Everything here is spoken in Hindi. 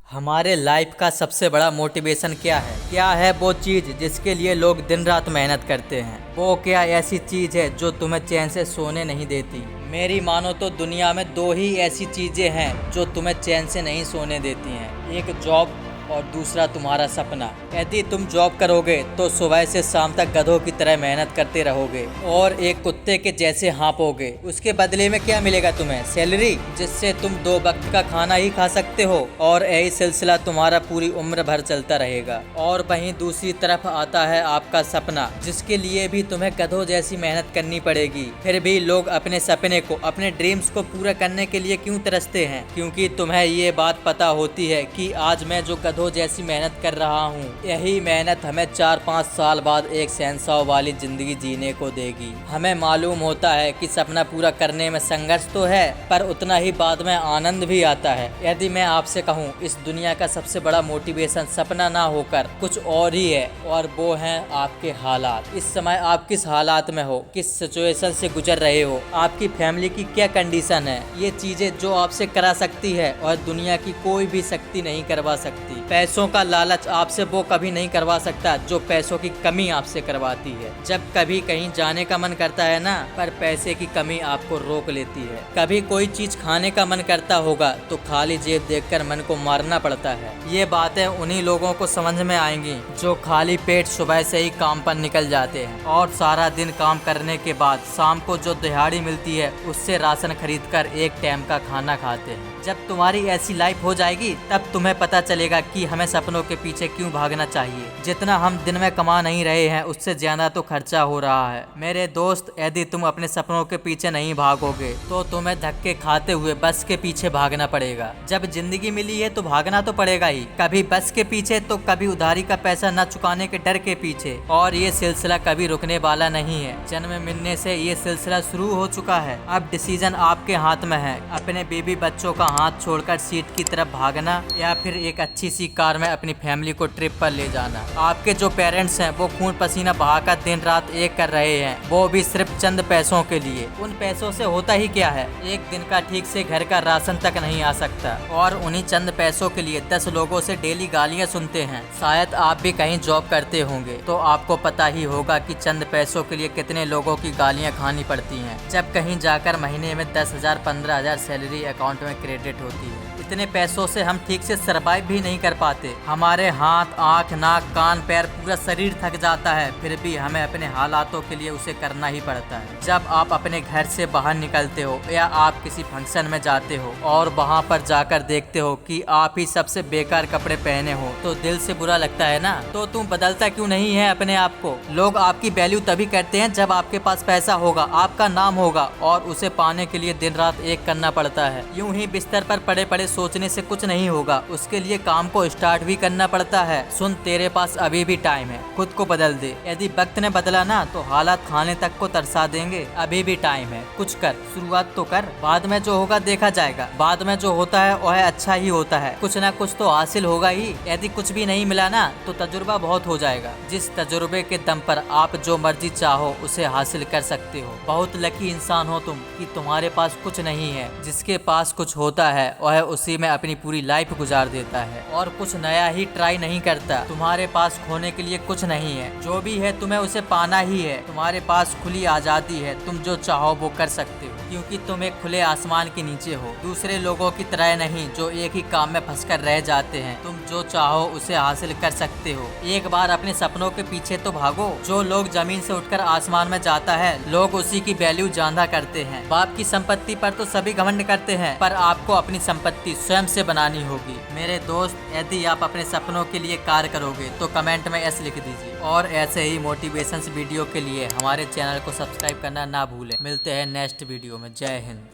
हमारे लाइफ का सबसे बड़ा मोटिवेशन क्या है? क्या है वो चीज़ जिसके लिए लोग दिन रात मेहनत करते हैं? वो क्या ऐसी चीज़ है जो तुम्हें चैन से सोने नहीं देती? मेरी मानो तो दुनिया में दो ही ऐसी चीज़ें हैं जो तुम्हें चैन से नहीं सोने देती हैं, एक जॉब और दूसरा तुम्हारा सपना। यदि तुम जॉब करोगे तो सुबह से शाम तक गधों की तरह मेहनत करते रहोगे और एक कुत्ते के जैसे हाँपोगे। उसके बदले में क्या मिलेगा तुम्हें? सैलरी, जिससे तुम 2 वक्त का खाना ही खा सकते हो, और यही सिलसिला तुम्हारा पूरी उम्र भर चलता रहेगा। और वहीं दूसरी तरफ आता है आपका सपना, जिसके लिए भी तुम्हें गधों जैसी मेहनत करनी पड़ेगी। फिर भी लोग अपने सपने को, अपने ड्रीम्स को पूरा करने के लिए क्यों तरसते हैं? क्योंकि तुम्हें ये बात पता होती है कि आज मैं जो गधों जैसी मेहनत कर रहा हूँ, यही मेहनत हमें 4-5 साल बाद एक शहंशाह वाली जिंदगी जीने को देगी। हमें मालूम होता है कि सपना पूरा करने में संघर्ष तो है, पर उतना ही बाद में आनंद भी आता है। यदि मैं आपसे कहूँ इस दुनिया का सबसे बड़ा मोटिवेशन सपना ना होकर कुछ और ही है, और वो है आपके हालात। इस समय आप किस हालात में हो, किस सिचुएशन से गुजर रहे हो, आपकी फैमिली की क्या कंडीशन है, ये चीजें जो आपसे करा सकती है और दुनिया की कोई भी शक्ति नहीं करवा सकती। पैसों का लालच आपसे वो कभी नहीं करवा सकता जो पैसों की कमी आपसे करवाती है। जब कभी कहीं जाने का मन करता है ना, पर पैसे की कमी आपको रोक लेती है। कभी कोई चीज खाने का मन करता होगा तो खाली जेब देखकर मन को मारना पड़ता है। ये बातें उन्हीं लोगों को समझ में आएंगी जो खाली पेट सुबह से ही काम पर निकल जाते हैं और सारा दिन काम करने के बाद शाम को जो दिहाड़ी मिलती है उससे राशन खरीद कर एक टाइम का खाना खाते हैं। जब तुम्हारी ऐसी लाइफ हो जाएगी तब तुम्हें पता चलेगा कि हमें सपनों के पीछे क्यों भागना चाहिए। जितना हम दिन में कमा नहीं रहे हैं उससे ज्यादा तो खर्चा हो रहा है। मेरे दोस्त, यदि तुम अपने सपनों के पीछे नहीं भागोगे तो तुम्हें धक्के खाते हुए बस के पीछे भागना पड़ेगा। जब जिंदगी मिली है तो भागना तो पड़ेगा ही, कभी बस के पीछे तो कभी उधारी का पैसा न चुकाने के डर के पीछे। और ये सिलसिला कभी रुकने वाला नहीं है। जन्म मिलने से ये सिलसिला शुरू हो चुका है। अब डिसीजन आपके हाथ में है, अपने बीबी बच्चों का हाथ छोड़कर सीट की तरफ भागना या फिर एक अच्छी सी कार में अपनी फैमिली को ट्रिप पर ले जाना। आपके जो पेरेंट्स हैं वो खून पसीना बहाकर दिन रात एक कर रहे हैं, वो भी सिर्फ चंद पैसों के लिए। उन पैसों से होता ही क्या है? एक दिन का ठीक से घर का राशन तक नहीं आ सकता, और उन्हीं चंद पैसों के लिए 10 लोगों से डेली गालियां सुनते हैं। शायद आप भी कहीं जॉब करते होंगे तो आपको पता ही होगा कि चंद पैसों के लिए कितने लोगों की गालियां खानी पड़ती हैं, जब कहीं जाकर महीने में 10,000 15,000 सैलरी अकाउंट में क्रेडिट होती है। इतने पैसों से हम ठीक से सरवाइव भी नहीं कर पाते। हमारे हाथ, आँख, नाक, कान, पैर, पूरा शरीर थक जाता है, फिर भी हमें अपने हालातों के लिए उसे करना ही पड़ता है। जब आप अपने घर से बाहर निकलते हो या आप किसी फंक्शन में जाते हो और वहाँ पर जाकर देखते हो कि आप ही सबसे बेकार कपड़े पहने हो तो दिल से बुरा लगता है ना। तो तुम बदलता क्यों नहीं है अपने आप को? लोग आपकी वैल्यू तभी करते हैं जब आपके पास पैसा होगा, आपका नाम होगा, और उसे पाने के लिए दिन रात एक करना पड़ता है। यूं ही बिस्तर पर पड़े पड़े सोचने से कुछ नहीं होगा, उसके लिए काम को स्टार्ट भी करना पड़ता है। सुन, तेरे पास अभी भी टाइम है, खुद को बदल दे। यदि वक्त ने बदला ना तो हालात खाने तक को तरसा देंगे। अभी भी टाइम है, कुछ कर, शुरुआत तो कर। बाद में जो होगा देखा जाएगा। बाद में जो होता है वह अच्छा ही होता है, कुछ ना कुछ तो हासिल होगा ही। यदि कुछ भी नहीं मिला ना तो तजुर्बा बहुत हो जाएगा। जिस तजुर्बे के दम पर आप जो मर्जी चाहो उसे हासिल कर सकते हो। बहुत लकी इंसान हो तुम कि तुम्हारे पास कुछ नहीं है। जिसके पास कुछ होता है वह उसी में अपनी पूरी लाइफ गुजार देता है और कुछ नया ही ट्राई नहीं करता। तुम्हारे पास खोने के लिए कुछ नहीं है, जो भी है तुम्हें उसे पाना ही है। तुम्हारे पास खुली आजादी है, तुम जो चाहो वो कर सकते हो, क्योंकि तुम एक खुले आसमान के नीचे हो। दूसरे लोगों की तरह नहीं जो एक ही काम में फंसकर रह जाते हैं। तुम जो चाहो उसे हासिल कर सकते हो। एक बार अपने सपनों के पीछे तो भागो। जो लोग जमीन से उठकर आसमान में जाता है, लोग उसी की वैल्यू ज्यादा करते हैं। बाप की संपत्ति पर तो सभी घमंड करते हैं, पर आपको अपनी संपत्ति स्वयं से बनानी होगी। मेरे दोस्त, यदि आप अपने सपनों के लिए कार्य करोगे तो कमेंट में यस लिख दीजिए, और ऐसे ही मोटिवेशन वीडियो के लिए हमारे चैनल को सब्सक्राइब करना ना भूलें। मिलते हैं नेक्स्ट वीडियो में। जय हिंद।